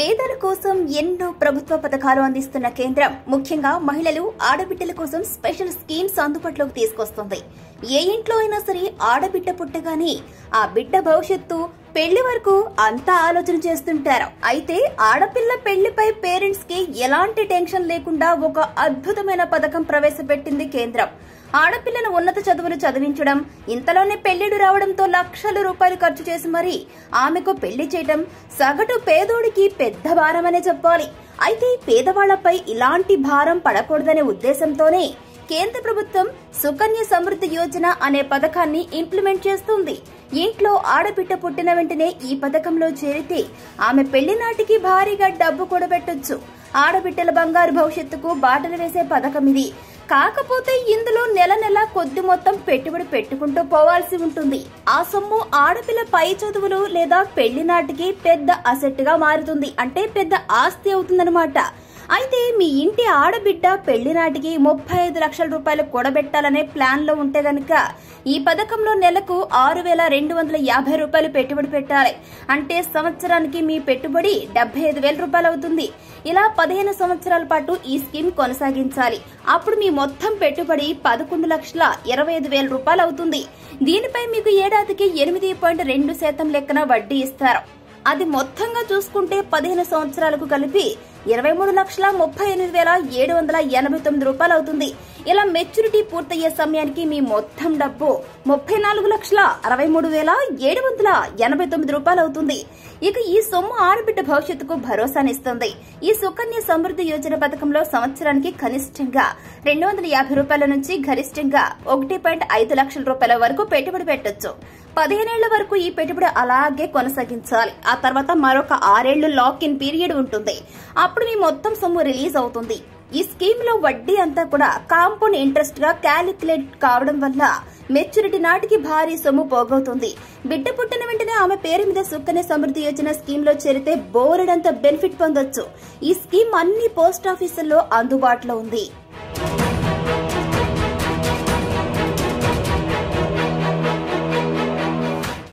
పేదల కోసం ఎన్నో ప్రభుత్వ పథకాలు అందిస్తున్న కేంద్రం ముఖ్యంగా మహిళలు ఆడబిడ్డల కోసం స్పెషల్ స్కీమ్స్ అందుబాటులోకి తీసుకొస్తుంది. ఏ ఇంట్లో అయినా సరే ఆడబిడ్డ పుట్టగానే ఆ బిడ్డ భవిష్యత్తు పెళ్లి వరకు అంతా ఆలోచన చేస్తుంటారు. అయితే ఆడపిల్ల పెళ్లిపై పేరెంట్స్ కి ఎలాంటి టెన్షన్ లేకుండా ఒక అద్భుతమైన పథకం ప్రవేశపెట్టింది కేంద్రం. ఆడపిల్లను ఉన్నత చదువులు చదివించడం, ఇంతలోనే పెళ్లిడు రావడంతో లక్షల రూపాయలు ఖర్చు చేసి మరీ ఆమెకు పెళ్లి చేయడం సగటు పేదోడికి పెద్ద భారమనే చెప్పాలి. అయితే పేదవాళ్లపై ఇలాంటి భారం పడకూడదనే ఉద్దేశంతోనే కేంద్ర ప్రభుత్వం సుకన్య సమృద్ధి యోజన అనే పథకాన్ని ఇంప్లిమెంట్ చేస్తుంది. ఇంట్లో ఆడబిడ్డ పుట్టిన వెంటనే ఈ పథకంలో చేరితే ఆమె పెళ్లి నాటికి భారీగా డబ్బు కూడబెట్టొచ్చు. ఆడబిడ్డల బంగారు భవిష్యత్తుకు బాటలు వేసే పథకం ఇది. కాకపోతే ఇందులో నెల నెల కొద్ది మొత్తం పెట్టుబడి పెట్టుకుంటూ పోవాల్సి ఉంటుంది. ఆ సొమ్ము ఆడపిల్ల పై చదువులు లేదా పెళ్లి నాటికి పెద్ద అసెట్ గా మారుతుంది. అంటే పెద్ద ఆస్తి అవుతుందన్నమాట. అయితే మీ ఇంటి ఆడబిడ్డ పెళ్లి నాటికి 35 లక్షల రూపాయలు కూడబెట్టాలనే ప్లాన్ లో ఉంటే గనక ఈ పథకంలో నెలకు 6,250 రూపాయలు పెట్టుబడి పెట్టాలి. అంటే సంవత్సరానికి మీ పెట్టుబడి 75,000 రూపాయలు అవుతుంది. ఇలా 15 సంవత్సరాల పాటు ఈ స్కీమ్ కొనసాగించాలి. అప్పుడు మీ మొత్తం పెట్టుబడి 11,25,000 రూపాయలు అవుతుంది. దీనిపై మీకు ఏడాదికి 8.2% లెక్కన వడ్డీ ఇస్తారు. అది మొత్తంగా చూసుకుంటే 15 సంవత్సరాలకు కలిపి 23,38,789 రూపాయలు అవుతుంది. ఇలా మెచ్యూరిటీ పూర్తయ్యే సమయానికి మీ మొత్తం డబ్బు 34,63,789 రూపాయలు అవుతుంది. ఇక ఈ సొమ్ము ఆడబిడ్డ భవిష్యత్తుకు భరోసానిస్తుంది. ఈ సుకన్య సమృద్ధి యోజన పథకంలో సంవత్సరానికి కనిష్టంగా 250 రూపాయల నుంచి గరిష్టంగా 1.5 లక్షల రూపాయల వరకు పెట్టుబడి పెట్టొచ్చు. 15 ఏళ్ల వరకు ఈ పెట్టుబడి అలాగే కొనసాగించాలి. ఆ తర్వాత మరొక 6 ఏళ్లు లాక్ ఇన్ పీరియడ్ ఉంటుంది. అప్పుడు మీ మొత్తం సొమ్ము రిలీజ్ అవుతుంది. ఈ స్కీమ్ లో వడ్డీ అంతా కూడా కాంపౌండ్ ఇంట్రెస్ట్ గా క్యాలిక్యులేట్ కావడం వల్ల మెచ్యూరిటీ నాటికి భారీ సొమ్ము పోగవుతుంది. బిడ్డ పుట్టిన వెంటనే ఆమె పేరు మీద సుకన్య సమృద్ధి యోజన స్కీమ్ లో చేరితే బోలెడంత బెనిఫిట్ పొందొచ్చు. ఈ స్కీమ్ అన్ని పోస్ట్ ఆఫీసుల్లో అందుబాటులో ఉంది.